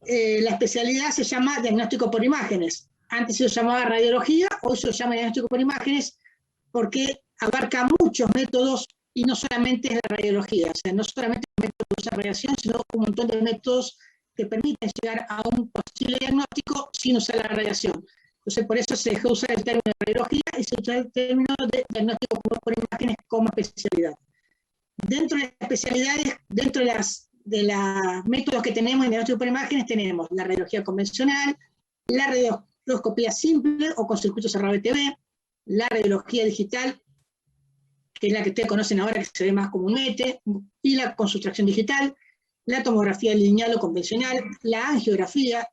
la especialidad se llama diagnóstico por imágenes. Antes se llamaba radiología, hoy se llama diagnóstico por imágenes porque abarca muchos métodos y no solamente es la radiología, o sea, no solamente el método de radiación, sino un montón de métodos que permiten llegar a un posible diagnóstico sin usar la radiación. Entonces, por eso se dejó usar el término de radiología y se usa el término de diagnóstico por imágenes como especialidad. Dentro de las especialidades, dentro de los métodos que tenemos en diagnóstico por imágenes, tenemos la radiología convencional, la radioscopía simple o con circuito cerrado de TV, la radiología digital, que es la que ustedes conocen ahora, que se ve más comúnmente, y la con sustracción digital, la tomografía lineal o convencional, la angiografía,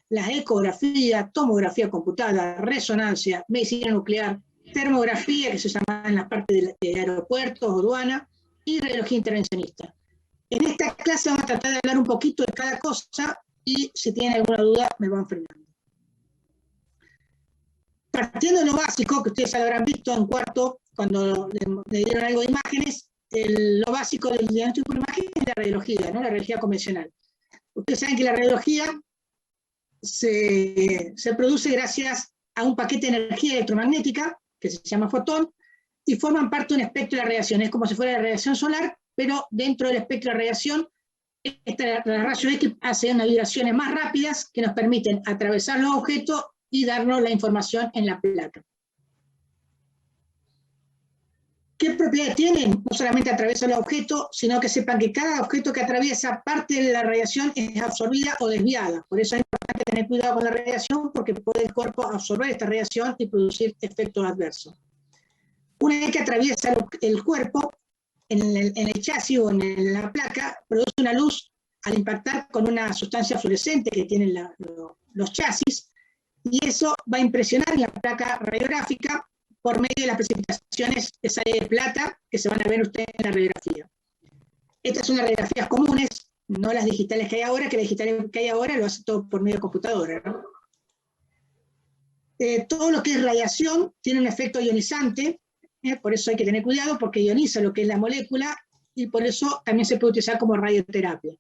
la ecografía, tomografía computada, resonancia, medicina nuclear, termografía, que se llama en la parte de aeropuertos o aduana, y radiología intervencionista. En esta clase vamos a tratar de hablar un poquito de cada cosa, y si tienen alguna duda me van frenando. Partiendo de lo básico, que ustedes ya lo habrán visto en cuarto, cuando le dieron algo de imágenes, lo básico del diagnóstico por imágenes es la radiología, ¿no? La radiología convencional. Ustedes saben que la radiología se produce gracias a un paquete de energía electromagnética, que se llama fotón, y forman parte de un espectro de radiación. Es como si fuera la radiación solar, pero dentro del espectro de radiación, la rayos X hace unas vibraciones más rápidas que nos permiten atravesar los objetos y darnos la información en la placa. ¿Qué propiedades tienen? No solamente atraviesa el objeto, sino que sepan que cada objeto que atraviesa parte de la radiación es absorbida o desviada. Por eso es importante tener cuidado con la radiación, porque puede el cuerpo absorber esta radiación y producir efectos adversos. Una vez que atraviesa el cuerpo, en el chasis o en la placa, produce una luz al impactar con una sustancia fluorescente que tienen los chasis, y eso va a impresionar la placa radiográfica por medio de las precipitaciones de sal de plata que se van a ver ustedes en la radiografía. Estas son las radiografías comunes, no las digitales que hay ahora, que las digitales que hay ahora lo hace todo por medio de computadora, ¿no? Todo lo que es radiación tiene un efecto ionizante, por eso hay que tener cuidado, porque ioniza lo que es la molécula, y por eso también se puede utilizar como radioterapia.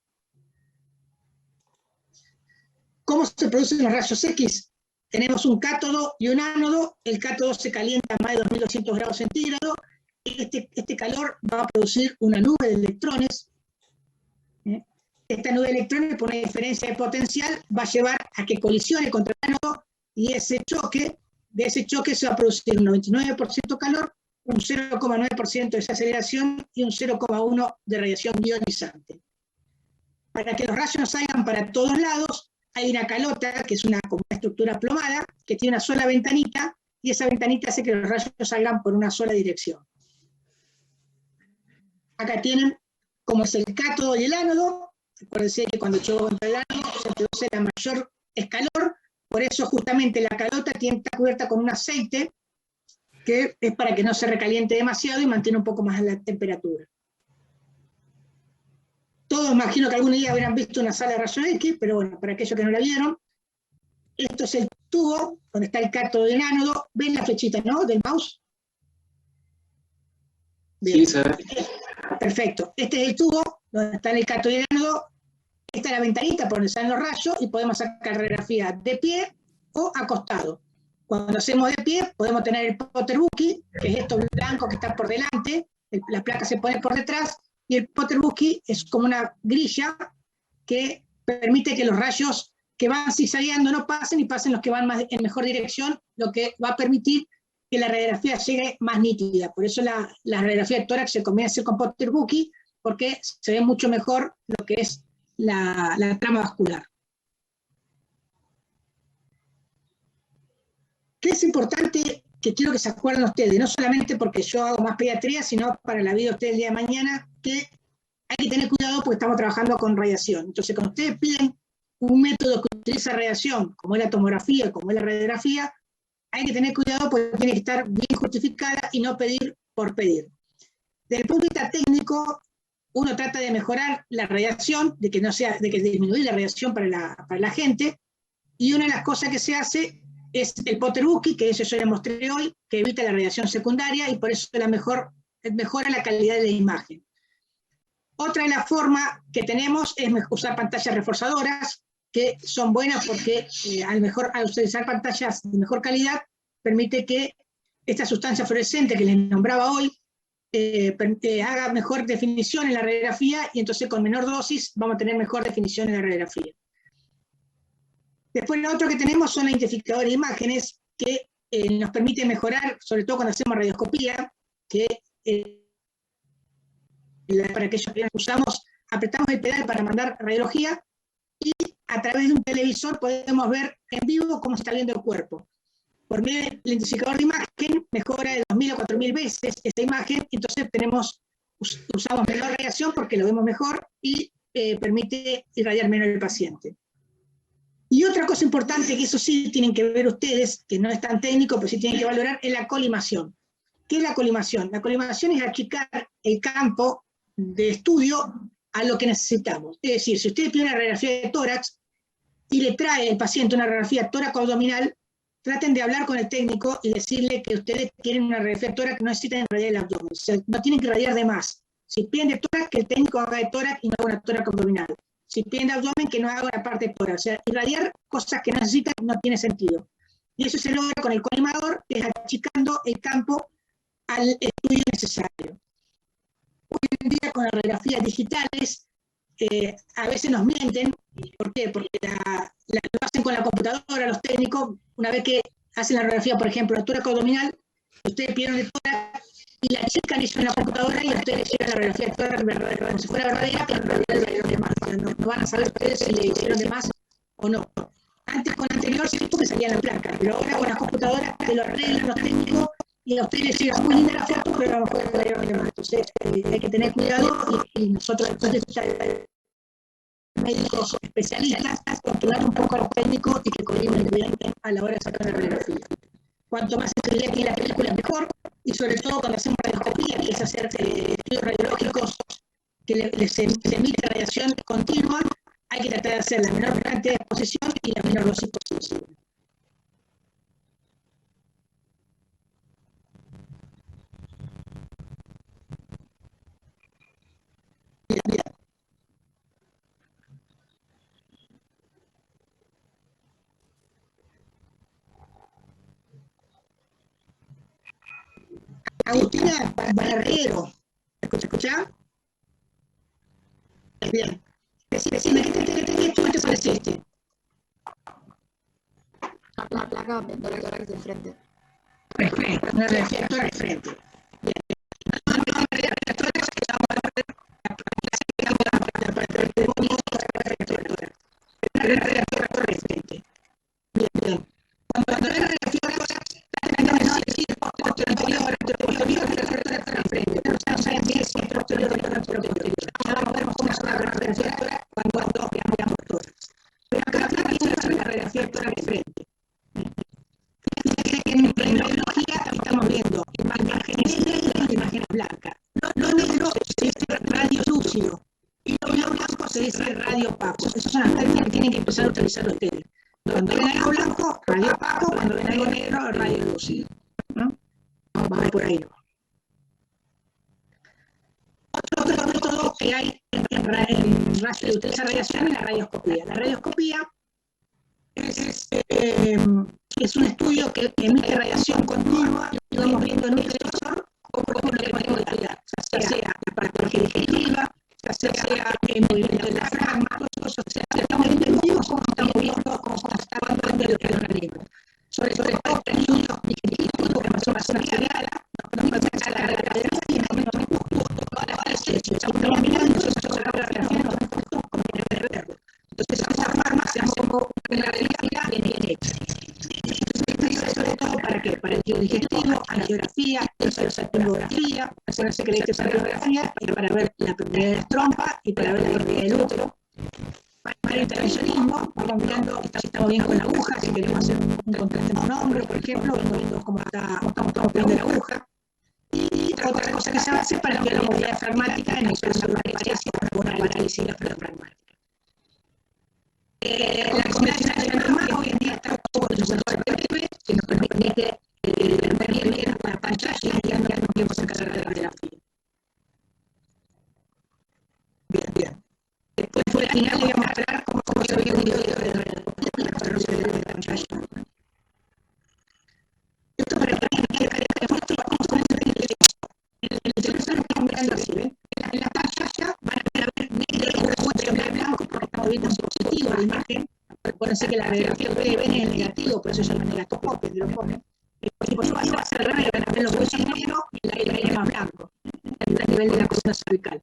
¿Cómo se producen los rayos X? Tenemos un cátodo y un ánodo. El cátodo se calienta a más de 2200 grados centígrados. Este calor va a producir una nube de electrones. Esta nube de electrones, por una diferencia de potencial, va a llevar a que colisione contra el ánodo, y de ese choque se va a producir un 99% calor, un 0,9% de desaceleración y un 0,1% de radiación ionizante. Para que los rayos no salgan para todos lados, hay una calota, que es como una estructura plomada, que tiene una sola ventanita, y esa ventanita hace que los rayos salgan por una sola dirección. Acá tienen como es el cátodo y el ánodo. Acuérdense que cuando choco contra el ánodo se produce la mayor calor, por eso justamente la calota está cubierta con un aceite, que es para que no se recaliente demasiado y mantiene un poco más la temperatura. Todos imagino que algún día habrán visto una sala de rayos X, pero bueno, para aquellos que no la vieron, esto es el tubo donde está el cátodo y el ánodo. ¿Ven la flechita, no? Del mouse. Bien. Sí, se ve. Perfecto. Este es el tubo donde está el cátodo y el ánodo. Esta es la ventanita por donde salen los rayos, y podemos sacar radiografía de pie o acostado. Cuando hacemos de pie, podemos tener el Potter-Bucky, que es esto blanco que está por delante, la placa se pone por detrás, y el Potter-Bucky es como una grilla que permite que los rayos que van zigzagueando no pasen, y pasen los que van en mejor dirección, lo que va a permitir que la radiografía llegue más nítida. Por eso la radiografía de tórax se conviene hacer con Potter-Bucky, porque se ve mucho mejor lo que es la trama vascular. ¿Qué es importante que quiero que se acuerden ustedes? No solamente porque yo hago más pediatría, sino para la vida de ustedes el día de mañana, que hay que tener cuidado porque estamos trabajando con radiación. Entonces, cuando ustedes piden un método que utiliza radiación, como es la tomografía, como es la radiografía, hay que tener cuidado porque tiene que estar bien justificada y no pedir por pedir. Desde el punto de vista técnico, uno trata de mejorar la radiación, de que disminuir la radiación para la gente, y una de las cosas que se hace es el Potter-Bucky, que eso yo les mostré hoy, que evita la radiación secundaria, y por eso mejora la calidad de la imagen. Otra de las formas que tenemos es usar pantallas reforzadoras. que son buenas porque al utilizar pantallas de mejor calidad, permite que esta sustancia fluorescente que les nombraba hoy haga mejor definición en la radiografía, y entonces con menor dosis vamos a tener mejor definición en la radiografía. Después lo otro que tenemos son los identificadores de imágenes, que nos permite mejorar, sobre todo cuando hacemos radioscopía, que para aquellos que usamos, apretamos el pedal para mandar radiología, y a través de un televisor podemos ver en vivo cómo se está viendo el cuerpo. Por medio del identificador de imagen mejora de 2.000 a 4.000 veces esta imagen, entonces usamos menor radiación porque lo vemos mejor y permite irradiar menos el paciente. Y otra cosa importante, que eso sí tienen que ver ustedes, que no es tan técnico, pero sí tienen que valorar, es la colimación. ¿Qué es la colimación? La colimación es achicar el campo de estudio a lo que necesitamos. Es decir, si ustedes piden una radiografía de tórax y le trae el paciente una radiografía tóraco-abdominal, traten de hablar con el técnico y decirle que ustedes quieren una radiografía de tórax que no necesitan irradiar el abdomen. O sea, no tienen que irradiar de más. Si piden de tórax, que el técnico haga de tórax y no haga una tóraco-abdominal. Si piden de abdomen, que no haga una parte de tórax. O sea, irradiar cosas que no necesitan no tiene sentido. Y eso se logra con el colimador, que es achicando el campo al estudio necesario. Hoy en día, con las radiografías digitales, a veces nos mienten. ¿Por qué? Porque lo hacen con la computadora los técnicos. Una vez que hacen la radiografía, por ejemplo, la tórax abdominal, ustedes pidieron el tórax y la achican en la computadora, y ustedes llegan la radiografía de tórax verdadera, como si fuera verdadera, pero en realidad le dieron de más. No van a saber ustedes si le hicieron de más o no. Antes, con la anterior, sí, porque salía la placa, pero ahora con las computadoras te lo arreglan los técnicos, y a ustedes les llega muy linda la foto, pero a lo mejor le dieron de más. Entonces hay que tener cuidado, y nosotros después de médicos especialistas, controlar un poco a los técnicos y que colimen bien a la hora de sacar la radiografía. Cuanto más sensibilidad tiene la película, mejor, y sobre todo cuando hacemos radioscopía, que es hacer estudios radiológicos que se emite radiación continua, hay que tratar de hacer la menor cantidad de exposición y la menor dosis posible. Bien, bien. Agustina Barrero, ¿escucha? Bien. Decime, ¿qué te parece este? La placa de tórax de frente. Perfecto, una reflectora de frente. Bien. Bien, bien. Cuando hay radiografías, tratamos de no decir posterior, frente, pero no saben qué es posterior, ya vamos a ver cómo es una radiografía cuando veamos tórax. Pero acá tiene la radiografía de frente. Fíjense que en radiología estamos viendo imágenes negras y imágenes blancas. Lo negro se dice radio lúcido, y lo blanco se dice radio opaco. Esas son las términos que tienen que empezar a utilizar ustedes. Cuando ven algo blanco, radio opaco; cuando ven algo negro, radio lúcido. ¿No? Vamos a ver por ahí. Otro método que hay de utilizar radiación es la radioscopía. La radioscopía es un estudio que emite radiación continua, y vamos viendo en un televisor cómo lo que podemos estudiar, ya sea la parte digestiva, ya sea el movimiento del diafragma, o sea, estamos viendo en vivo cómo estamos viendo, cómo está actuando el organismo. Sobre todo en niños digestivos, que pasó una ceguera, nos pasa la radiografía y en el momento justo todas las veces estamos mirando, nosotros la radiografía nos da justo como tiene que verlo. Entonces, de esa forma hacemos como una radiografía bien hecha. Sobre todo para qué, para el digestivo, angiografía, tomografía, hacerse que le esté radiografía, y para ver la propiedad de la trompa y para ver la propiedad del útero. Para el intervencionismo, vamos mirando si estamos bien con la aguja, si queremos hacer un contraste en un hombro, por ejemplo, vamos viendo cómo estamos poniendo la aguja. Y otra cosa que se hace para que la movilidad diafragmática, en el caso de una parálisis diafragmática. La convención normal hoy en día está todo el sensor de PTP, que nos permite ver bien la pantalla y ya no podemos sacar la radiografía. Bien, bien. Después, al final, le voy a mostrar cómo se ve el video de la imagen. Acuérdense que la radiografía que ustedes ven es el negativo, por eso se llama negatoscopio, que lo ponen. El dispositivo va a ser al revés, van a ver los huesos negros y el aire más blanco, a nivel de la columna cervical.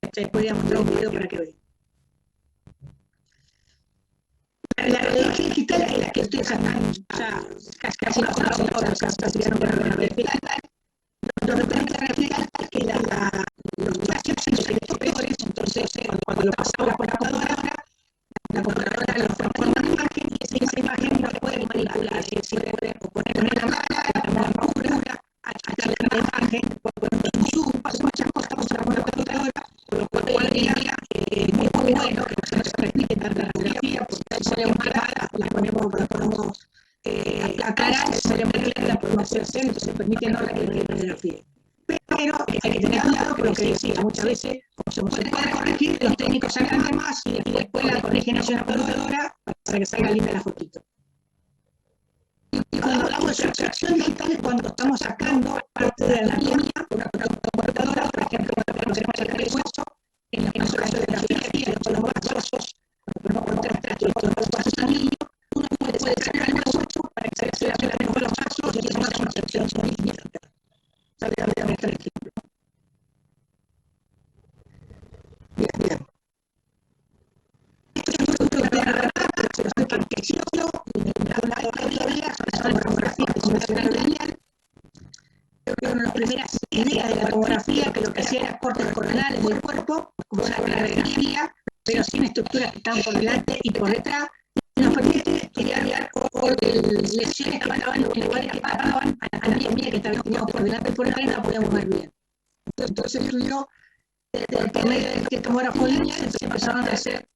Entonces podría mostrar un video para que vean. La radiografía digital es la que ustedes están ya casi no conocen todos, casi ya no pueden ver la radiografía. Lo que permite la radiografía es que los rayos son receptores, entonces cuando lo pasamos por la computadora lo transforma en imagen y esa imagen no puede manipular, es decir, puede poner una cámara, la pura, achicar la imagen, puede poner un zoom, muchas cosas para la computadora, por lo cual hoy en día es muy bueno que no se repite tanta radiografía, porque si sale muy clara, la podemos aclarar, si sale muy clara, la podemos hacer, entonces permite no repetir la radiografía. Pero hay que tener cuidado con lo que decía, muchas veces se puede corregir, los técnicos sacan de más y después la corrigen hacia una computadora para que salga linda la fotito. Y cuando hablamos de extracción digital es cuando estamos sacando parte de la anatomía por una computadora, por ejemplo, cuando queremos sacar el hueso, en la radiografía, con los brazos, cuando ponemos contraste con los brazos al niño, uno puede sacar el hueso para que se vea con los brazos y eso es una extracción digital. Bien. Esto es un producto de la verdad, se lo estoy parqueciendo, la tomografía convencional lineal. Creo que una de las primeras ideas de la tomografía, que lo que hacía era cortes coronales del cuerpo, como una radiografía, pero sin estructuras que están por delante y por detrás, y nos permite estudiar lesiones que estaban en lugares que tapaban a la anatomía que teníamos por delante y por detrás y no la podíamos ver bien. Entonces estudió por medio de este tomógrafo lineal, se empezaron a hacer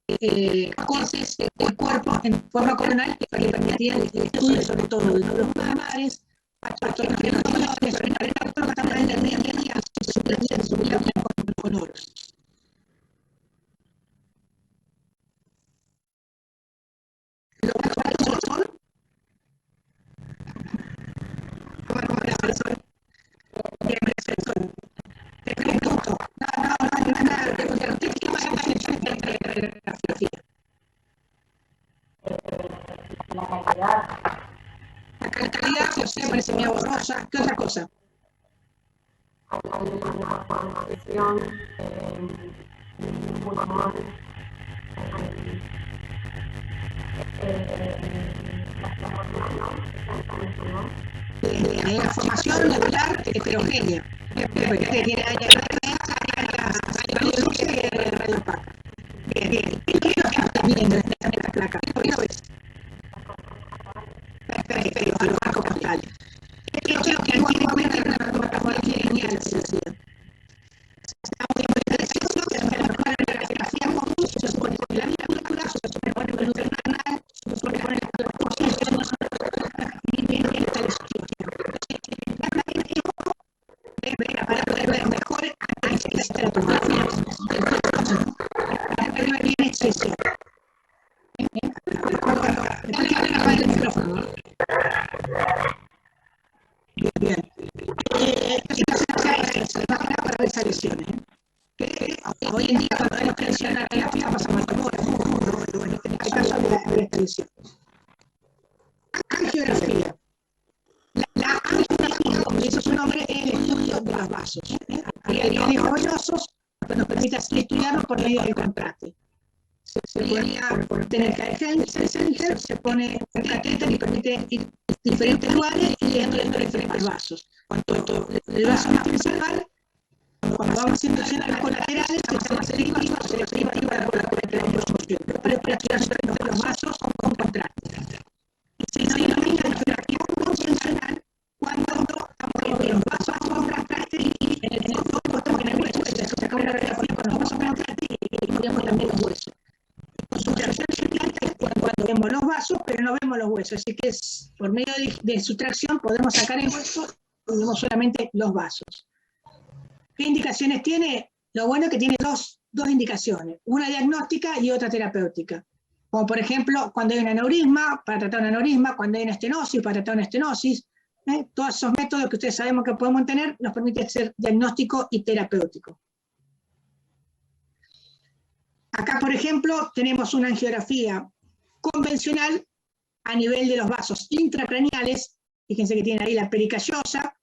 cortes del cuerpo en forma coronal que permitían el estudio sobre todo de los mamares, patologías no dolores, todo lo que estamos en el día a día, se subía con oros. Los brazos son, ¿cómo es el sol? ¿Qué es el sol? Te pregunto, no, nada, ¿usted qué más atención en la radiografía? La calidad. La calidad, o sea, parece medio borrosa. ¿Qué otra cosa? La formación, la formación modular heterogénea. Que tiene áreas luces y radio opaca. Bien. ¿Qué es lo que estás viendo en esta placa? ¿Por qué lo ves? Perfecto, a los arcos postales. ¿Qué es lo que antiguamente era una tomografía lineal se hacía? Está muy preciso, que a lo mejor en la radiografía común se supone con la película, se supone con el canal, se supone con el proceso, y esta lesión. Para poder ver mejor análisis de la tomografía. Para ver bien expresión. Después que hablen apague el micrófono. Bien. Esto se imagina para ver esas lesiones. Hoy en día cuando vemos que lesión la radiografía pasamos al tomógrafo, en este caso de esta lesión. Angiografía. La angiografía, como dice su nombre, es el estudio de los vasos. Hay ganglios venosos que nos permite estudiarlos por medio del contraste. Se podría tener catéter, se pone un catéter y permite ir a diferentes lugares y viendo diferentes vasos. Cuanto el vaso más principal, cuando vamos haciendo lesiones colaterales, se llama selectiva o selectiva por la colateral. Pero para estudiar solamente los vasos con contraste. Y se denomina angiografía convencional cuando estamos viendo los vasos con contraste y en el fondo estamos en el hueso, se sacamos la radiografía con los vasos con contraste y podemos también los huesos. Sustracción digital es cuando vemos los vasos, pero no vemos los huesos. Así que por medio de sustracción podemos sacar el hueso y vemos solamente los vasos. ¿Qué indicaciones tiene? Lo bueno es que tiene dos indicaciones, una diagnóstica y otra terapéutica. Como por ejemplo, cuando hay un aneurisma, para tratar un aneurisma, cuando hay una estenosis, para tratar una estenosis. Todos esos métodos que ustedes sabemos que podemos tener nos permiten ser diagnóstico y terapéutico. Acá, por ejemplo, tenemos una angiografía convencional a nivel de los vasos intracraneales. Fíjense que tienen ahí la pericallosa.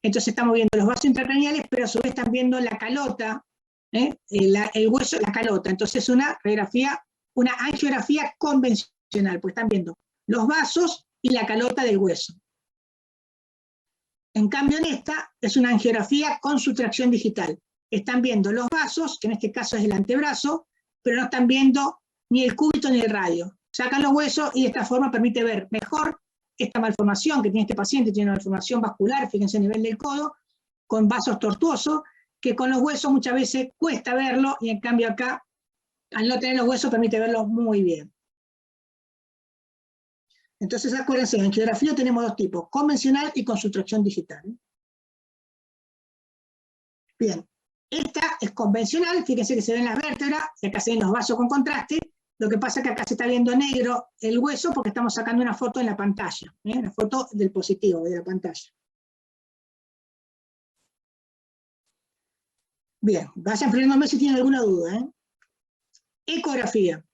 Entonces estamos viendo los vasos intracraneales, pero a su vez están viendo la calota, el hueso, la calota. Entonces es una angiografía convencional, pues están viendo los vasos y la calota del hueso. En cambio en esta es una angiografía con sustracción digital. Están viendo los vasos, que en este caso es el antebrazo, pero no están viendo ni el cúbito ni el radio. Sacan los huesos y de esta forma permite ver mejor esta malformación que tiene este paciente. Tiene una malformación vascular, fíjense a nivel del codo, con vasos tortuosos, que con los huesos muchas veces cuesta verlo, y en cambio acá, al no tener los huesos, permite verlo muy bien. Entonces acuérdense, en angiografía tenemos dos tipos, convencional y con sustracción digital. Bien, esta es convencional, fíjense que se ven las vértebras, y acá se ven los vasos con contraste. Lo que pasa es que acá se está viendo negro el hueso porque estamos sacando una foto en la pantalla, una foto del positivo, de la pantalla. Bien, vayan frenándome si tienen alguna duda. Ecografía.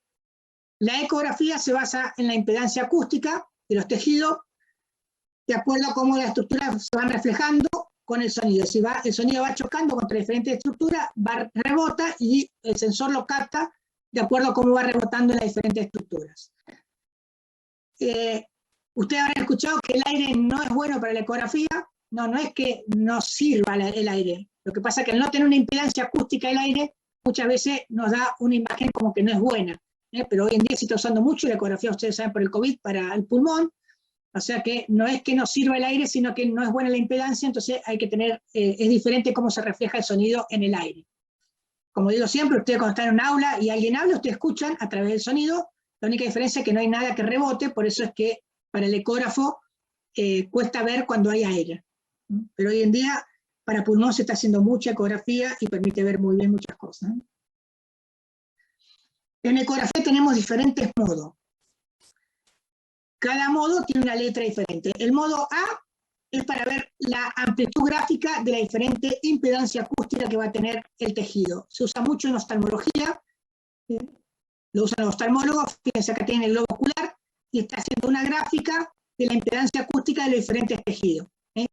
La ecografía se basa en la impedancia acústica de los tejidos, de acuerdo a cómo las estructuras se van reflejando con el sonido. Si el sonido va chocando contra diferentes estructuras, rebota y el sensor lo capta de acuerdo a cómo va rebotando en las diferentes estructuras. Ustedes habrán escuchado que el aire no es bueno para la ecografía. No es que no sirva el aire. Lo que pasa es que al no tener una impedancia acústica del aire, muchas veces nos da una imagen como que no es buena. Pero hoy en día se está usando mucho la ecografía, ustedes saben, por el COVID, para el pulmón. O sea que no es que no sirva el aire, sino que no es buena la impedancia, entonces hay que tener, es diferente cómo se refleja el sonido en el aire. Como digo siempre, ustedes cuando están en un aula y alguien habla, ustedes escuchan a través del sonido. La única diferencia es que no hay nada que rebote, por eso es que para el ecógrafo cuesta ver cuando hay aire. Pero hoy en día, para pulmón se está haciendo mucha ecografía y permite ver muy bien muchas cosas. En ecografía tenemos diferentes modos. Cada modo tiene una letra diferente. El modo A es para ver la amplitud gráfica de la diferente impedancia acústica que va a tener el tejido. Se usa mucho en oftalmología, lo usan los oftalmólogos. Fíjense, acá tienen el globo ocular y está haciendo una gráfica de la impedancia acústica de los diferentes tejidos.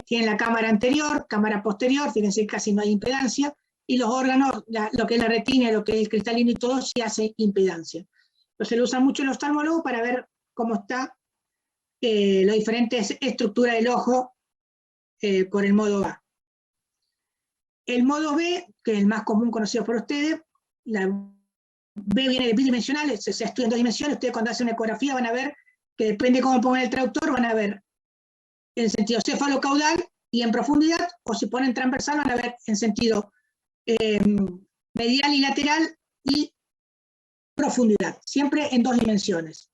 Tienen la cámara anterior, cámara posterior, fíjense que casi no hay impedancia, y los órganos, lo que es la retina, lo que es el cristalino y todo, sí hace impedancia. Entonces lo usan mucho el oftalmólogo para ver cómo está las diferentes estructuras del ojo por el modo A. El modo B, que es el más común conocido por ustedes, la B viene de bidimensional, se estudia en dos dimensiones. Ustedes cuando hacen una ecografía van a ver que depende de cómo pongan el traductor, van a ver en sentido céfalo-caudal y en profundidad, o si ponen transversal van a ver en sentido medial y lateral y profundidad, siempre en dos dimensiones.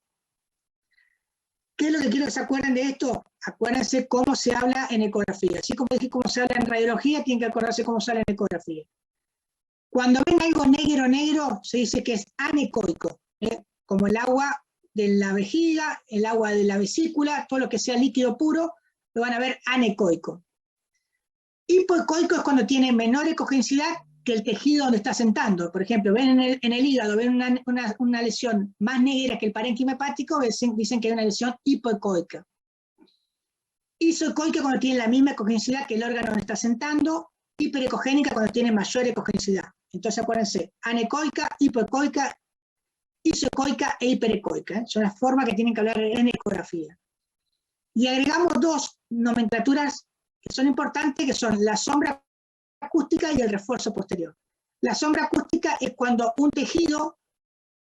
¿Qué es lo que quiero que se acuerden de esto? Acuérdense cómo se habla en ecografía. Así como dije cómo se habla en radiología, tienen que acordarse cómo se habla en ecografía. Cuando ven algo negro, se dice que es anecoico, como el agua de la vejiga, el agua de la vesícula, todo lo que sea líquido puro, lo van a ver anecoico. Hipoecoico es cuando tiene menor ecogenicidad que el tejido donde está sentando. Por ejemplo, ven en el hígado, ven una lesión más negra que el parénquima hepático, dicen que hay una lesión hipoecoica. Isoecoica cuando tiene la misma ecogenicidad que el órgano donde está sentando, hiperecogénica cuando tiene mayor ecogenicidad. Entonces acuérdense, anecoica, hipoecoica, isoecoica e hiperecoica. Son las formas que tienen que hablar en ecografía. Y agregamos dos nomenclaturas que son importantes, que son la sombra acústica y el refuerzo posterior. La sombra acústica es cuando un tejido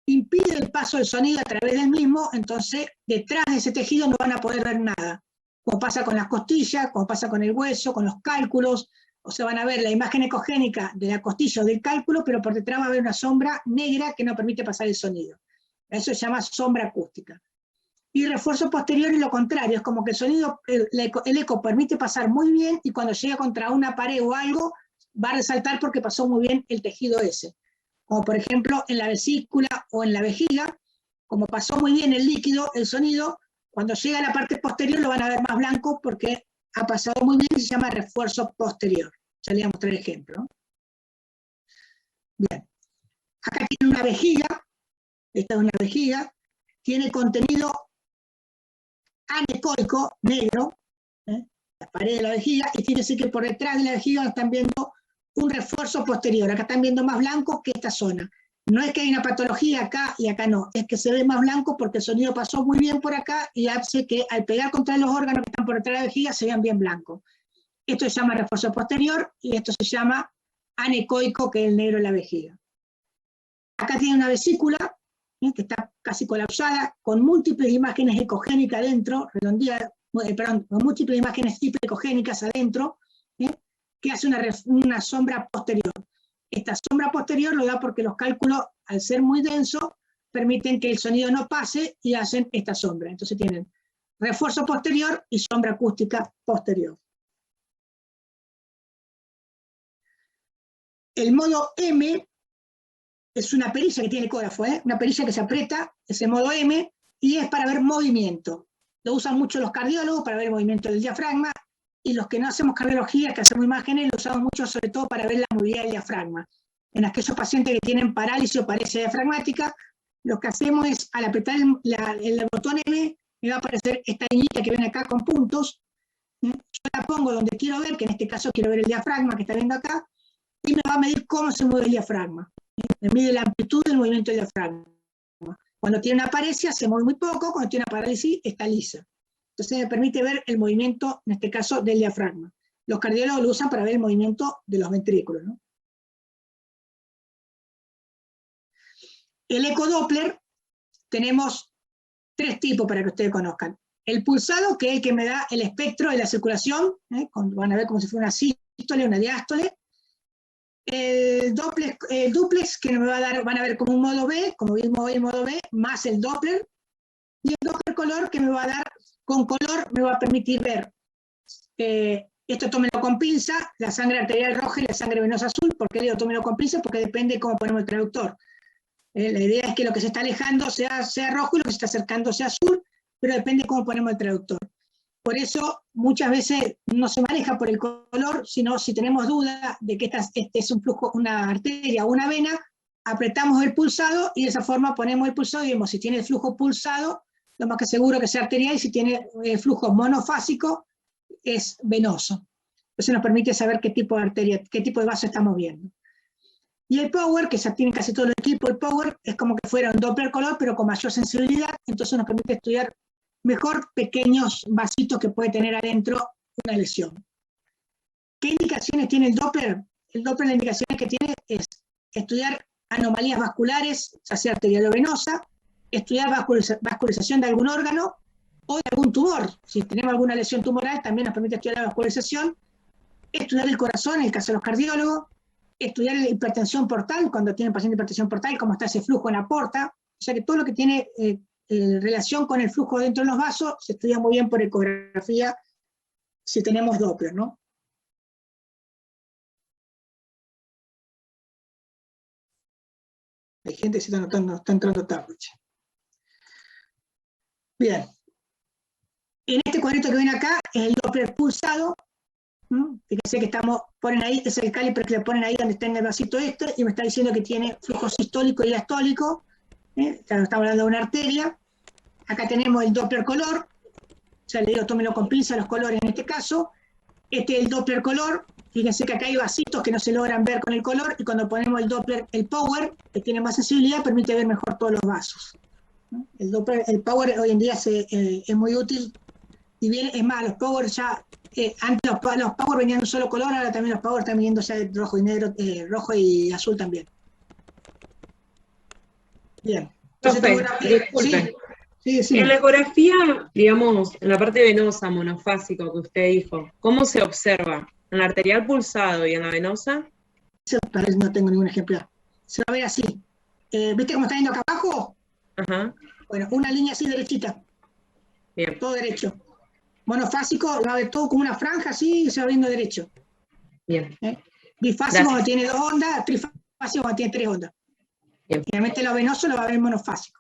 impide el paso del sonido a través del mismo, entonces detrás de ese tejido no van a poder ver nada. Como pasa con las costillas, como pasa con el hueso, con los cálculos, o sea, van a ver la imagen ecogénica de la costilla o del cálculo, pero por detrás va a haber una sombra negra que no permite pasar el sonido. Eso se llama sombra acústica. Y refuerzo posterior es lo contrario, es como que el sonido, el eco permite pasar muy bien, y cuando llega contra una pared o algo, va a resaltar porque pasó muy bien el tejido ese. Como por ejemplo en la vesícula o en la vejiga, como pasó muy bien el líquido, el sonido, cuando llega a la parte posterior lo van a ver más blanco porque ha pasado muy bien y se llama refuerzo posterior. Ya le voy a mostrar el ejemplo. Bien. Acá tiene una vejiga, esta es una vejiga, tiene contenido anecoico, negro, la pared de la vejiga, y fíjense que por detrás de la vejiga están viendo un refuerzo posterior. Acá están viendo más blanco que esta zona. No es que hay una patología acá y acá no, es que se ve más blanco porque el sonido pasó muy bien por acá y hace que al pegar contra los órganos que están por detrás de la vejiga se vean bien blancos. Esto se llama refuerzo posterior y esto se llama anecoico, que es el negro en la vejiga. Acá tiene una vesícula que está casi colapsada, con múltiples imágenes ecogénicas adentro, con múltiples imágenes ecogénicas adentro, que hace una sombra posterior. Esta sombra posterior lo da porque los cálculos, al ser muy densos, permiten que el sonido no pase y hacen esta sombra. Entonces tienen refuerzo posterior y sombra acústica posterior. El modo M es una perilla que tiene ecógrafo, una perilla que se aprieta, es el modo M, y es para ver movimiento. Lo usan mucho los cardiólogos para ver el movimiento del diafragma, y los que no hacemos cardiología, que hacemos imágenes, lo usamos mucho sobre todo para ver la movilidad del diafragma. En aquellos pacientes que tienen parálisis o paresia diafragmática, lo que hacemos es, al apretar el botón M, me va a aparecer esta liñita que ven acá con puntos. Yo la pongo donde quiero ver, que en este caso quiero ver el diafragma que está viendo acá, y me va a medir cómo se mueve el diafragma. Me mide la amplitud del movimiento del diafragma. Cuando tiene una paresia se mueve muy poco, cuando tiene una parálisis está lisa. Entonces me permite ver el movimiento, en este caso, del diafragma. Los cardiólogos lo usan para ver el movimiento de los ventrículos, ¿no? El ecodoppler, tenemos tres tipos para que ustedes conozcan. El pulsado, que es el que me da el espectro de la circulación, van a ver como si fuera una sístole, una diástole. El duplex, que me va a dar, van a ver como un modo B, como vimos hoy el modo B, más el Doppler. Y el Doppler color, que me va a dar, con color, me va a permitir ver, esto tómelo con pinza, la sangre arterial roja y la sangre venosa azul. ¿Por qué digo tómelo con pinza? Porque depende de cómo ponemos el traductor. La idea es que lo que se está alejando sea rojo y lo que se está acercando sea azul, pero depende de cómo ponemos el traductor. Por eso muchas veces no se maneja por el color, sino si tenemos duda de que este es un flujo, una arteria o una vena, apretamos el pulsado y de esa forma ponemos el pulsado y vemos si tiene el flujo pulsado, lo más que seguro que sea arterial, y si tiene flujo monofásico, es venoso. Eso nos permite saber qué tipo de arteria, qué tipo de vaso estamos viendo. Y el power, que ya tiene casi todo el equipo, el power es como que fuera un Doppler color, pero con mayor sensibilidad, entonces nos permite estudiar mejor pequeños vasitos que puede tener adentro una lesión. ¿Qué indicaciones tiene el Doppler? El Doppler, las indicaciones que tiene es estudiar anomalías vasculares, ya sea arterial o venosa, estudiar vascularización de algún órgano o de algún tumor. Si tenemos alguna lesión tumoral, también nos permite estudiar la vascularización, estudiar el corazón, en el caso de los cardiólogos, estudiar la hipertensión portal, cuando tienen paciente de hipertensión portal, cómo está ese flujo en la porta. O sea que todo lo que tiene relación con el flujo dentro de los vasos se estudia muy bien por ecografía si tenemos Doppler, ¿no? Hay gente que se está entrando tarde. Bien. En este cuadrito que ven acá es el Doppler pulsado. Fíjense que ponen ahí, es el caliper que le ponen ahí donde está en el vasito este, y me está diciendo que tiene flujo sistólico y diastólico. Estamos hablando de una arteria. Acá tenemos el Doppler color, ya le digo, tómenlo con pinza los colores en este caso. Este es el Doppler color, fíjense que acá hay vasitos que no se logran ver con el color, y cuando ponemos el Doppler, el power, que tiene más sensibilidad, permite ver mejor todos los vasos. El power hoy en día es muy útil, y bien, es más, los power ya, antes los power venían de un solo color, ahora también los power están viniendo ya de rojo y negro, rojo y azul también. Bien. Profe, disculpe. Sí. En la ecografía, digamos, en la parte venosa, monofásico que usted dijo, ¿cómo se observa? ¿En la arterial pulsado y en la venosa? Tal vez no tengo ningún ejemplar. Se va a ver así. ¿Viste cómo está yendo acá abajo? Ajá. Bueno, una línea así derechita. Bien. Todo derecho. Monofásico, va a ver todo como una franja así y se va viendo derecho. Bien. Bifásico cuando tiene 2 ondas, trifásico cuando tiene 3 ondas. Bien. Realmente lo venoso lo va a ver monofásico.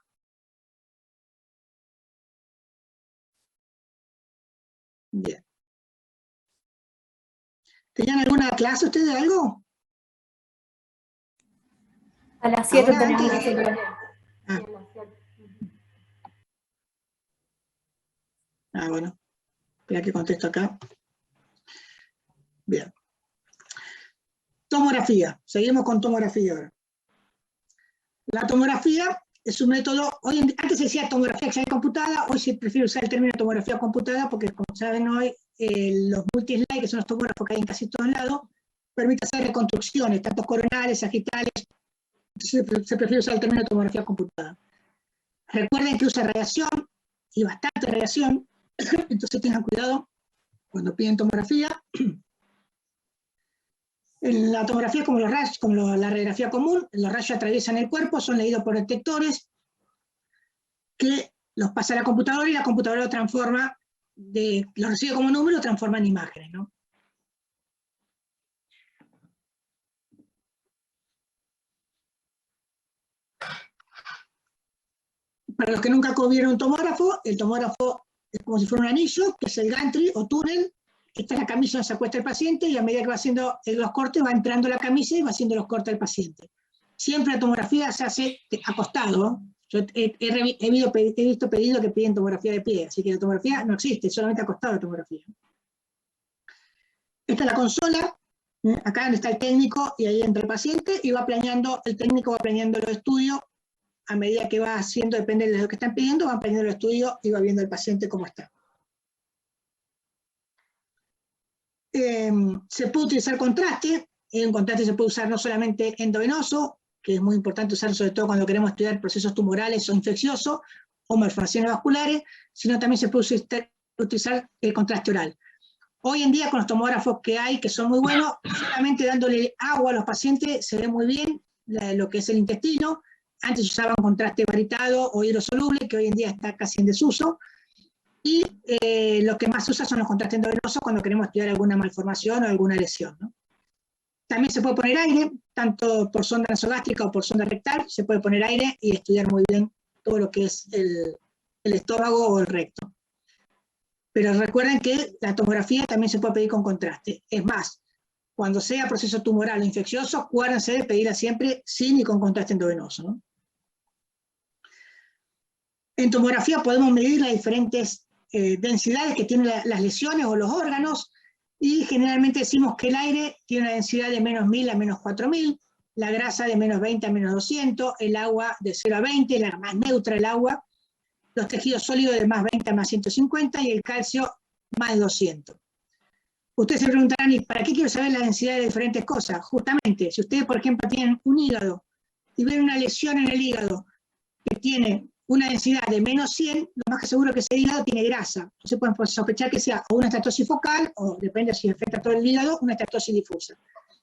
Bien. ¿Tenían alguna clase ustedes de algo? A las 7 Ahora tenemos antes, nosotros. bueno, espera que contesto acá. Bien. Tomografía, seguimos con tomografía ahora. La tomografía es un método, antes se decía tomografía axial computada, hoy se prefiere usar el término tomografía computada porque, como saben hoy, los multislide, que son los tomógrafos que hay en casi todos lados, permiten hacer reconstrucciones, tanto coronales, sagitales, se prefiere usar el término tomografía computada. Recuerden que usa radiación, y bastante radiación, entonces tengan cuidado cuando piden tomografía. En la tomografía, como los rayos, como la radiografía común, los rayos atraviesan el cuerpo, son leídos por detectores que los pasa a la computadora y la computadora lo transforma, lo recibe como número y lo transforma en imágenes, ¿no? Para los que nunca vieron un tomógrafo, el tomógrafo es como si fuera un anillo, que es el gantry o túnel. Esta es la camisa donde se acuesta el paciente y a medida que va haciendo los cortes va entrando la camisa y va haciendo los cortes del paciente. Siempre la tomografía se hace acostado. Yo he visto pedidos que piden tomografía de pie, así que la tomografía no existe, solamente acostado la tomografía. Esta es la consola, acá donde está el técnico y ahí entra el paciente y va planeando, el técnico va planeando los estudios a medida que va haciendo, depende de lo que están pidiendo, van planeando el estudio y va viendo el paciente cómo está. Se puede utilizar contraste, un contraste se puede usar no solamente endovenoso, que es muy importante usar sobre todo cuando queremos estudiar procesos tumorales o infecciosos, o malformaciones vasculares, sino también se puede utilizar el contraste oral. Hoy en día con los tomógrafos que hay, que son muy buenos, solamente dándole agua a los pacientes se ve muy bien lo que es el intestino. Antes se usaban contraste baritado o hidrosoluble, que hoy en día está casi en desuso. Y lo que más se usa son los contrastes endovenosos cuando queremos estudiar alguna malformación o alguna lesión, ¿no? También se puede poner aire, tanto por sonda nasogástrica o por sonda rectal, se puede poner aire y estudiar muy bien todo lo que es el estómago o el recto. Pero recuerden que la tomografía también se puede pedir con contraste. Es más, cuando sea proceso tumoral o infeccioso, acuérdense de pedirla siempre sin y con contraste endovenoso, ¿no? En tomografía podemos medir las diferentes densidades que tienen las lesiones o los órganos, y generalmente decimos que el aire tiene una densidad de menos 1000 a menos 4000, la grasa de menos 20 a menos 200, el agua de 0 a 20, la más neutra el agua, los tejidos sólidos de más 20 a más 150 y el calcio más 200. Ustedes se preguntarán, ¿y para qué quiero saber la densidad de diferentes cosas? Justamente, si ustedes, por ejemplo, tienen un hígado y ven una lesión en el hígado que tiene una densidad de menos 100, lo más que seguro que ese hígado tiene grasa. Entonces pueden sospechar que sea o una estatosis focal, o depende si afecta todo el hígado, una estatosis difusa.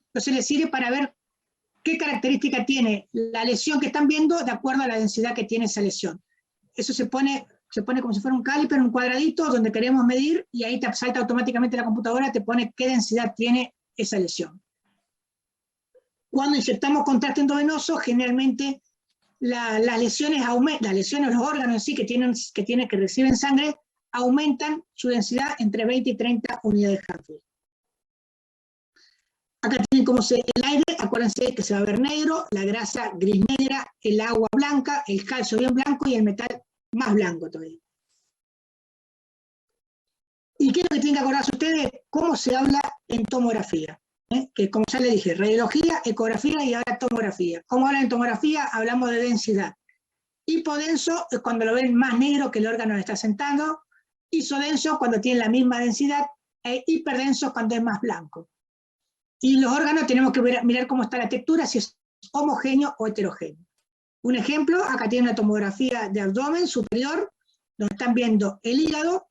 Entonces les sirve para ver qué característica tiene la lesión que están viendo de acuerdo a la densidad que tiene esa lesión. Eso se pone como si fuera un caliper, un cuadradito donde queremos medir, y ahí te salta automáticamente la computadora, te pone qué densidad tiene esa lesión. Cuando inyectamos contraste endovenoso, generalmente las lesiones aumentan, las lesiones, los órganos en sí que reciben sangre, aumentan su densidad entre 20 y 30 unidades Hadfield. Acá tienen cómo se el aire, acuérdense que se va a ver negro, la grasa gris negra, el agua blanca, el calcio bien blanco y el metal más blanco todavía. ¿Y qué es lo que tienen que acordarse ustedes? ¿Cómo se habla en tomografía? Que como ya les dije, radiología, ecografía y ahora tomografía. ¿Cómo hablan en tomografía? Hablamos de densidad. Hipodenso es cuando lo ven más negro que el órgano está sentado, isodenso cuando tiene la misma densidad, e hiperdenso cuando es más blanco. Y los órganos tenemos que mirar cómo está la textura, si es homogéneo o heterogéneo. Un ejemplo, acá tiene una tomografía de abdomen superior, donde están viendo el hígado,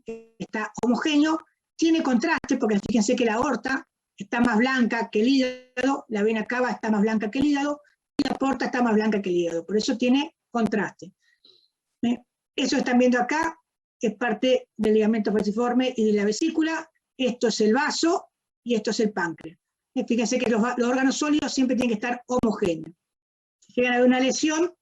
que está homogéneo, tiene contraste, porque fíjense que la aorta está más blanca que el hígado, la vena cava está más blanca que el hígado, y la porta está más blanca que el hígado, por eso tiene contraste. Eso están viendo acá, es parte del ligamento falciforme y de la vesícula, esto es el vaso, y esto es el páncreas. Fíjense que los órganos sólidos siempre tienen que estar homogéneos. Si llegan a ver una lesión,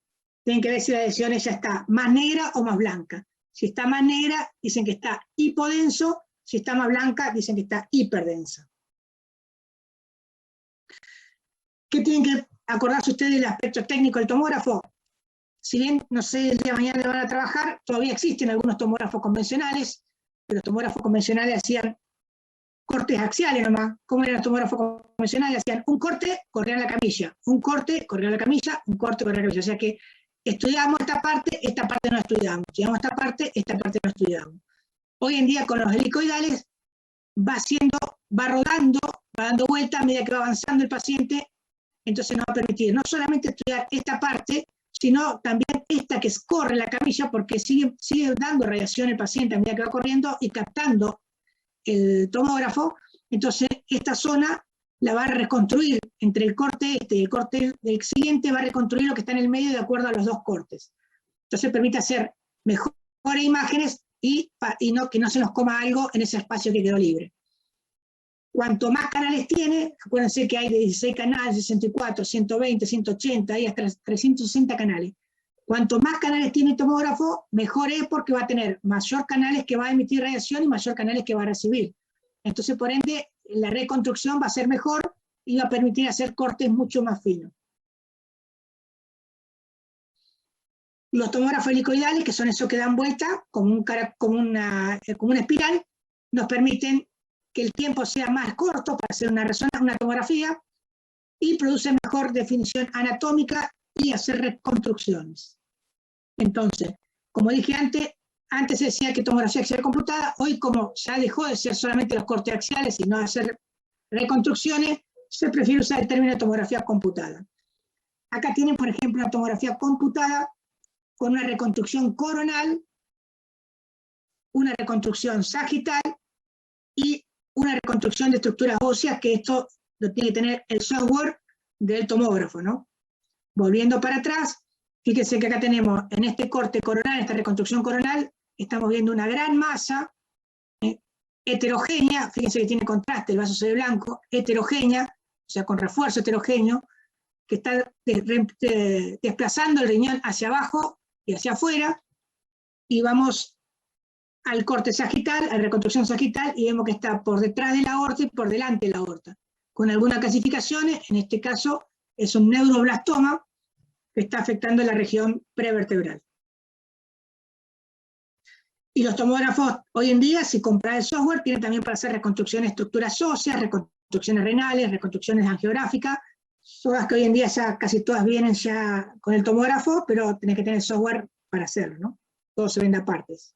tienen que ver si la lesión ya está más negra o más blanca. Si está más negra, dicen que está hipodenso, si está más blanca, dicen que está hiperdensa. ¿Qué tienen que acordarse ustedes del aspecto técnico del tomógrafo. Si bien, no sé, el día de mañana van a trabajar, todavía existen algunos tomógrafos convencionales, pero los tomógrafos convencionales hacían cortes axiales nomás. ¿Cómo eran los tomógrafos convencionales? Hacían un corte, corrían la camilla, un corte, corrían la camilla, un corte, corrían la camilla. O sea que estudiamos esta parte no estudiamos. Estudiamos esta parte no estudiamos. Hoy en día con los helicoidales va rodando, va dando vueltas a medida que va avanzando el paciente, entonces nos va a permitir no solamente estudiar esta parte, sino también esta que corre la camilla, porque sigue dando radiación el paciente a medida que va corriendo y captando el tomógrafo. Entonces esta zona la va a reconstruir entre el corte este y el corte del siguiente, va a reconstruir lo que está en el medio de acuerdo a los dos cortes. Entonces permite hacer mejores imágenes y que no se nos coma algo en ese espacio que quedó libre. Cuanto más canales tiene, acuérdense que hay de 16 canales, 64, 120, 180, y hasta 360 canales. Cuanto más canales tiene el tomógrafo, mejor es, porque va a tener mayor canales que va a emitir radiación y mayor canales que va a recibir. Entonces, por ende, la reconstrucción va a ser mejor y va a permitir hacer cortes mucho más finos. Los tomógrafos helicoidales, que son esos que dan vuelta como una espiral, nos permiten que el tiempo sea más corto para hacer una tomografía, y produce mejor definición anatómica y hacer reconstrucciones. Entonces, como dije antes se decía que tomografía axial computada. Hoy, como ya dejó de ser solamente los cortes axiales y no hacer reconstrucciones, se prefiere usar el término de tomografía computada. Acá tienen, por ejemplo, una tomografía computada con una reconstrucción coronal, una reconstrucción sagital y una reconstrucción de estructuras óseas, que esto lo tiene que tener el software del tomógrafo, ¿no? Volviendo para atrás, fíjense que acá tenemos, en este corte coronal, esta reconstrucción coronal, estamos viendo una gran masa heterogénea. Fíjense que tiene contraste, el vaso se ve blanco, heterogénea, o sea, con refuerzo heterogéneo, que está desplazando el riñón hacia abajo y hacia afuera, y vamos al corte sagital, a la reconstrucción sagital, y vemos que está por detrás de la aorta y por delante de la aorta, con algunas clasificaciones. En este caso es un neuroblastoma que está afectando la región prevertebral. Y los tomógrafos hoy en día, si compras el software, tienen también para hacer reconstrucciones de estructuras óseas, reconstrucciones renales, reconstrucciones angiográficas, todas que hoy en día ya casi todas vienen ya con el tomógrafo, pero tenés que tener software para hacerlo, ¿no? Todo se vende a partes.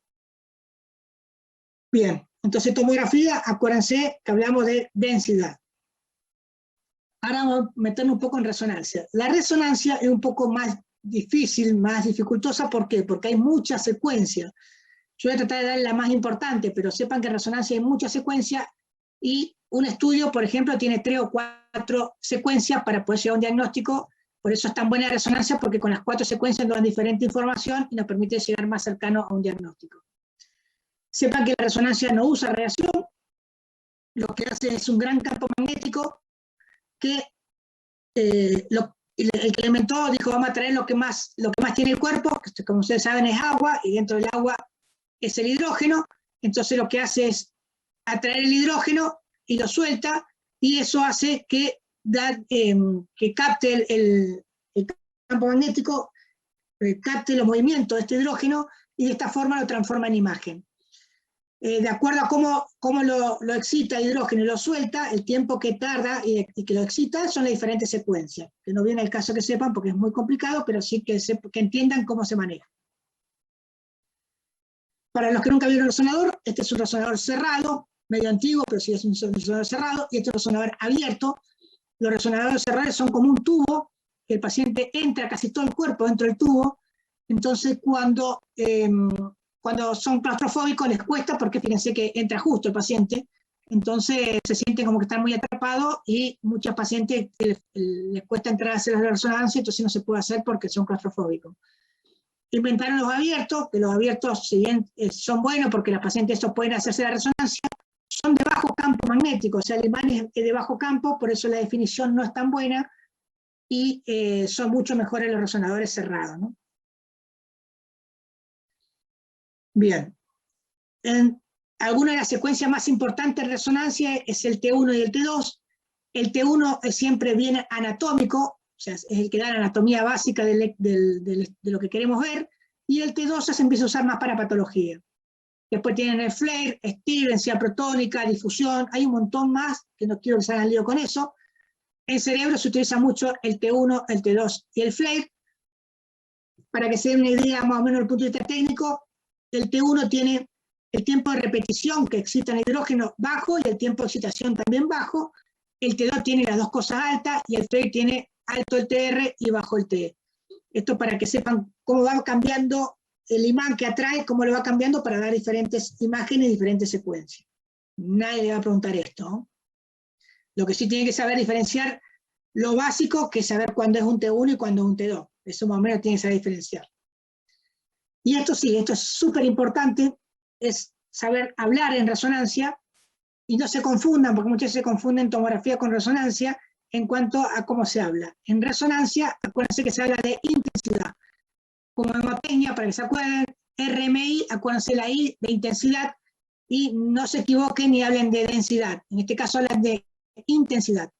Bien, entonces tomografía, acuérdense que hablamos de densidad. Ahora vamos a meternos un poco en resonancia. La resonancia es un poco más difícil, más dificultosa. ¿Por qué? Porque hay muchas secuencias. Yo voy a tratar de darle la más importante, pero sepan que en resonancia hay muchas secuencias, y un estudio, por ejemplo, tiene 3 o 4 secuencias para poder llegar a un diagnóstico. Por eso es tan buena la resonancia, porque con las 4 secuencias nos dan diferente información y nos permite llegar más cercano a un diagnóstico. Sepan que la resonancia no usa radiación, lo que hace es un gran campo magnético que el que lo inventó dijo: vamos a traer lo que más tiene el cuerpo, que como ustedes saben es agua, y dentro del agua es el hidrógeno. Entonces lo que hace es atraer el hidrógeno y lo suelta, y eso hace que capte el campo magnético, capte los movimientos de este hidrógeno, y de esta forma lo transforma en imagen. De acuerdo a cómo lo excita el hidrógeno y lo suelta, el tiempo que tarda y que lo excita son las diferentes secuencias, que no viene el caso que sepan porque es muy complicado, pero sí que entiendan cómo se maneja. Para los que nunca vieron el resonador, este es un resonador cerrado, medio antiguo, pero sí es un resonador cerrado, y este es un resonador abierto. Los resonadores cerrados son como un tubo, que el paciente entra casi todo el cuerpo dentro del tubo. Entonces cuando son claustrofóbicos les cuesta, porque fíjense que entra justo el paciente, entonces se sienten como que están muy atrapados, y muchos pacientes les cuesta entrar a hacer la resonancia, entonces no se puede hacer porque son claustrofóbicos. Inventaron los abiertos, que los abiertos, si bien son buenos porque los pacientes estos pueden hacerse la resonancia, son de bajo campo magnético, o sea, el imán es de bajo campo, por eso la definición no es tan buena, y son mucho mejores los resonadores cerrados, ¿no? Bien. Alguna de las secuencias más importantes de resonancia es el T1 y el T2. El T1 es siempre bien anatómico, sea, es el que da la anatomía básica de lo que queremos ver, y el T2 ya se empieza a usar más para patología. Después tienen el FLAIR, STIR, densidad protónica, difusión, hay un montón más, que no quiero que se hagan lío con eso. En cerebro se utiliza mucho el T1, el T2 y el FLAIR. Para que se den una idea más o menos desde el punto de vista técnico, el T1 tiene el tiempo de repetición que excita el hidrógeno bajo y el tiempo de excitación también bajo. El T2 tiene las dos cosas altas y el FLAIR tiene alto el TR y bajo el TE. Esto para que sepan cómo va cambiando el imán que atrae, cómo lo va cambiando para dar diferentes imágenes y diferentes secuencias. Nadie le va a preguntar esto, ¿no? Lo que sí tiene que saber diferenciar lo básico, que es saber cuándo es un T1 y cuándo es un T2. Eso más o menos tiene que saber diferenciar. Y esto sí, esto es súper importante, es saber hablar en resonancia, y no se confundan, porque muchas veces se confunden tomografía con resonancia en cuanto a cómo se habla. En resonancia, acuérdense que se habla de intensidad. Como hemotecnia, para que se acuerden, RMI, acuérdense la I de intensidad, y no se equivoquen ni hablen de densidad. En este caso hablan de intensidad.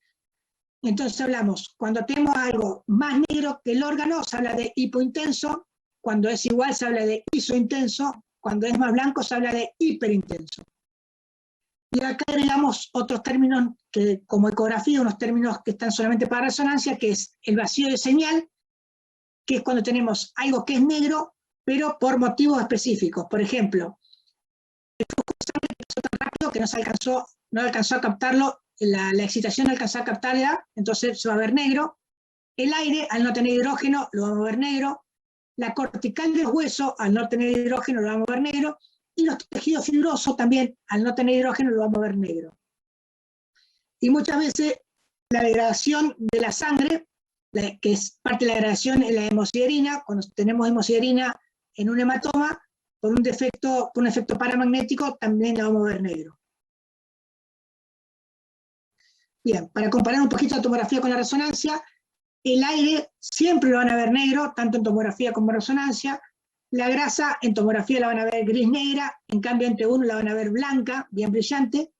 Entonces hablamos, cuando tenemos algo más negro que el órgano, se habla de hipointenso, cuando es igual se habla de isointenso, cuando es más blanco se habla de hiperintenso. Y acá agregamos otros términos, que, como ecografía, unos términos que están solamente para resonancia, que es el vacío de señal, que es cuando tenemos algo que es negro, pero por motivos específicos. Por ejemplo, el flujo de sangre pasó tan rápido que no alcanzó a captarlo, la excitación no alcanzó a captarla, entonces se va a ver negro. El aire, al no tener hidrógeno, lo vamos a ver negro. La cortical del hueso, al no tener hidrógeno, lo vamos a ver negro. Y los tejidos fibrosos también, al no tener hidrógeno, lo vamos a ver negro. Y muchas veces la degradación de la sangre, que es parte de la degradación en la hemosiderina, cuando tenemos hemosiderina en un hematoma, por un efecto paramagnético, también la vamos a ver negro. Bien, para comparar un poquito la tomografía con la resonancia, el aire siempre lo van a ver negro, tanto en tomografía como en resonancia. La grasa en tomografía la van a ver gris negra, en cambio en T1 la van a ver blanca, bien brillante,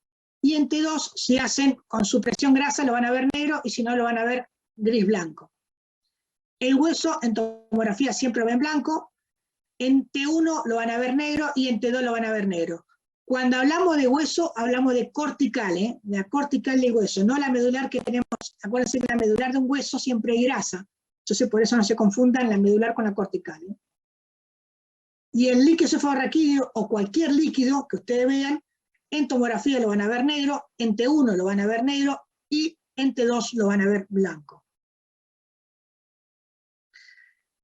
y en T2, si hacen con supresión grasa, lo van a ver negro, y si no, lo van a ver gris blanco. El hueso en tomografía siempre lo ven blanco, en T1 lo van a ver negro, y en T2 lo van a ver negro. Cuando hablamos de hueso, hablamos de cortical, la cortical del hueso, no la medular que tenemos. Acuérdense que la medular de un hueso siempre hay grasa, entonces por eso no se confundan la medular con la cortical. Y el líquido cefalorraquídeo, o cualquier líquido que ustedes vean, en tomografía lo van a ver negro, en T1 lo van a ver negro, y en T2 lo van a ver blanco.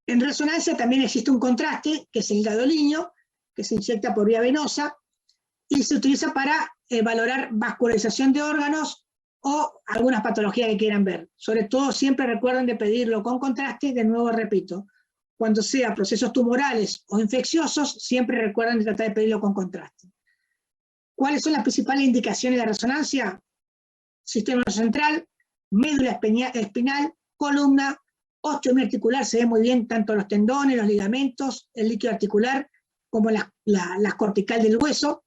En resonancia también existe un contraste, que es el gadolínio, que se inyecta por vía venosa, y se utiliza para valorar vascularización de órganos o algunas patologías que quieran ver. Sobre todo siempre recuerden de pedirlo con contraste, de nuevo repito, cuando sea procesos tumorales o infecciosos, siempre recuerden de tratar de pedirlo con contraste. ¿Cuáles son las principales indicaciones de la resonancia? Sistema central, médula espinal, columna, osteomioma articular, se ve muy bien tanto los tendones, los ligamentos, el líquido articular, como las cortical del hueso.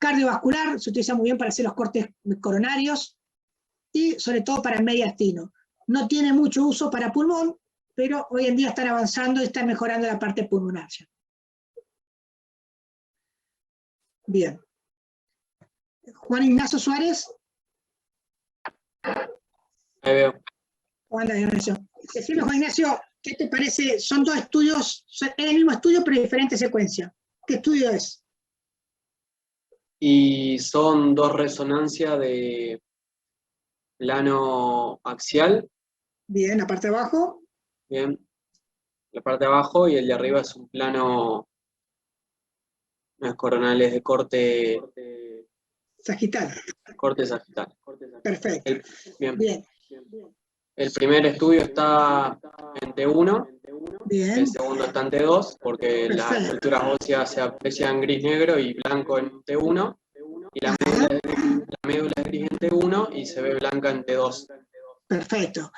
Cardiovascular, se utiliza muy bien para hacer los cortes coronarios, y sobre todo para el mediastino. No tiene mucho uso para pulmón, pero hoy en día están avanzando y están mejorando la parte pulmonar. Bien. Juan Ignacio Suárez. Ahí veo. ¿Cómo anda, Ignacio? Decime, Juan Ignacio, ¿qué te parece? Son dos estudios, es el mismo estudio, pero diferente secuencia. ¿Qué estudio es? Y son dos resonancias de plano axial, Bien, la parte de abajo. bien, la parte de abajo, y el de arriba es un plano, unas coronales de corte Sagital. sagital. Perfecto. Bien. Bien. El primer estudio está en T1, Bien. el segundo está en T2, porque las Perfecto. estructuras óseas se aprecian gris, negro y blanco en T1, y la médula es gris en T1 y se ve blanca en T2. Perfecto.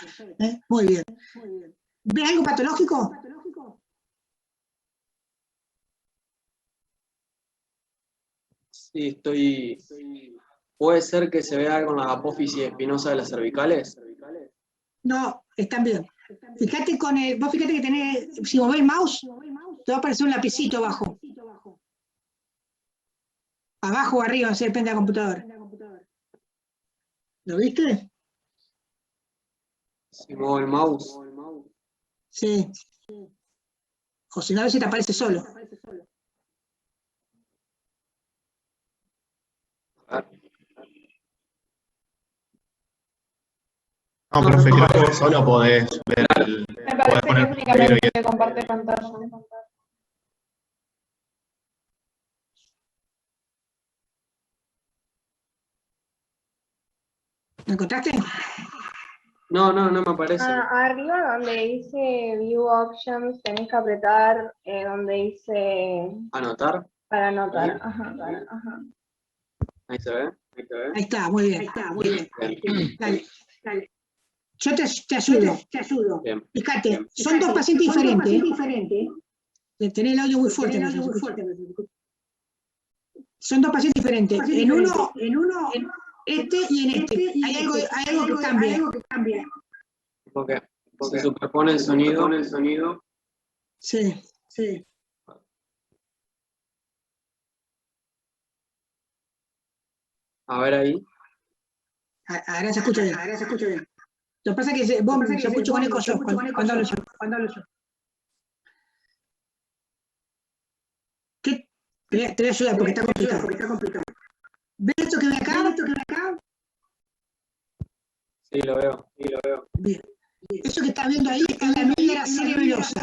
Muy bien. ¿Ve algo patológico? Sí, ¿Puede ser que se vea algo en la apófisis espinosa de las cervicales? No, están bien. Fíjate vos fíjate que tenés, si movés el mouse, te va a aparecer un lapicito abajo. Abajo o arriba, no sé, depende de la computadora. ¿Lo viste? Si muevo el mouse. Sí. O si no, a veces te aparece solo. No, profe, creo que vos solo podés ver el. Me parece que es únicamente que comparte pantalla. ¿Lo encontraste? No me aparece. Arriba donde dice View Options, tenés que apretar donde dice ¿Anotar? para anotar. Ahí. Ajá. Ahí se ve. Ahí está, muy bien. Bien. Dale. Yo te ayudo. Bien. Fíjate, son dos pacientes diferentes. Tenés el audio muy fuerte. Son dos pacientes diferentes. En uno, este y en este. Hay algo que cambia. ¿Por qué? Porque se superpone el sonido. Sí. A ver ahí. Ahora se escucha bien. Lo que pasa es que vos se escucha con eco yo, cuando hablo yo. ¿Qué? Te voy a ayudar porque está complicado. ¿Ves esto que ve acá? Sí, lo veo. Bien. Eso que estás viendo ahí es la media cerebelosa.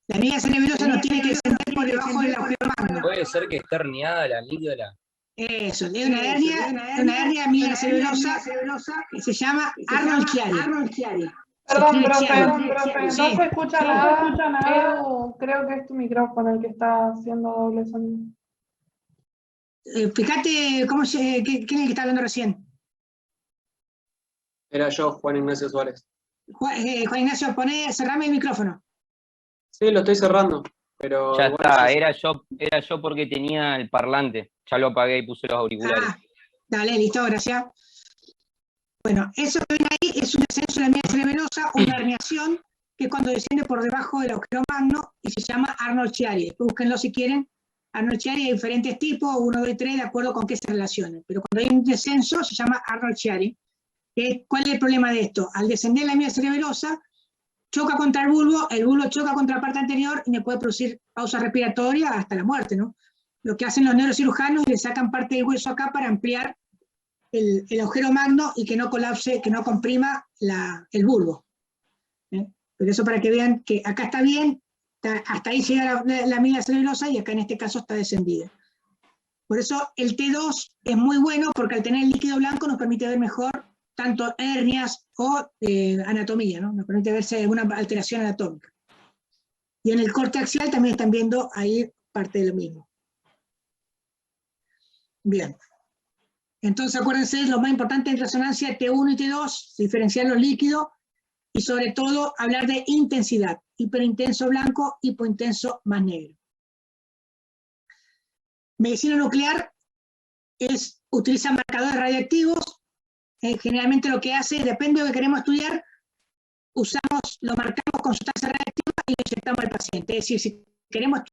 La media cerebelosa no tiene que descender por debajo del agujero magno. ¿Puede ser que esté herniada la amígdala? Eso, es una hernia media cerebelosa que se llama Arnold-Chiari. Perdón, profe, no Sí. se escucha nada. Edu, creo que es tu micrófono el que está haciendo doble sonido. Fíjate quién es el que está hablando recién. Era yo, Juan Ignacio Suárez. Juan Ignacio, cerrame el micrófono. Sí, lo estoy cerrando. Pero Ya igual está, yo- era yo porque tenía el parlante. Ya lo apagué y puse los auriculares. Dale, listo, gracias. Bueno, eso que ven ahí es un descenso de la media cerebelosa, una herniación, que es cuando desciende por debajo del agujero magno y se llama Arnold-Chiari. Después búsquenlo si quieren. Arnold-Chiari hay diferentes tipos, 1, 2 y 3, de acuerdo con qué se relacionen. Pero cuando hay un descenso se llama Arnold-Chiari. ¿Cuál es el problema de esto? Al descender la media cerebelosa, choca contra el bulbo choca contra la parte anterior y me puede producir pausa respiratoria hasta la muerte, ¿no? Lo que hacen los neurocirujanos es le sacan parte del hueso acá para ampliar el agujero magno y que no colapse, que no comprima el bulbo. Pero eso para que vean que acá está bien, hasta ahí llega la media cerebelosa y acá en este caso está descendida. Por eso el T2 es muy bueno porque al tener el líquido blanco nos permite ver mejor tanto hernias o anatomía, ¿no? Nos permite verse alguna alteración anatómica. Y en el corte axial también están viendo ahí parte de lo mismo. Bien. Entonces acuérdense, lo más importante en resonancia T1 y T2, diferenciar los líquidos y sobre todo hablar de intensidad, hiperintenso blanco, hipointenso más negro. Medicina nuclear utiliza marcadores radiactivos. Generalmente lo que hace, depende de lo que queremos estudiar, lo marcamos con sustancia reactiva y lo inyectamos al paciente. Es decir, si queremos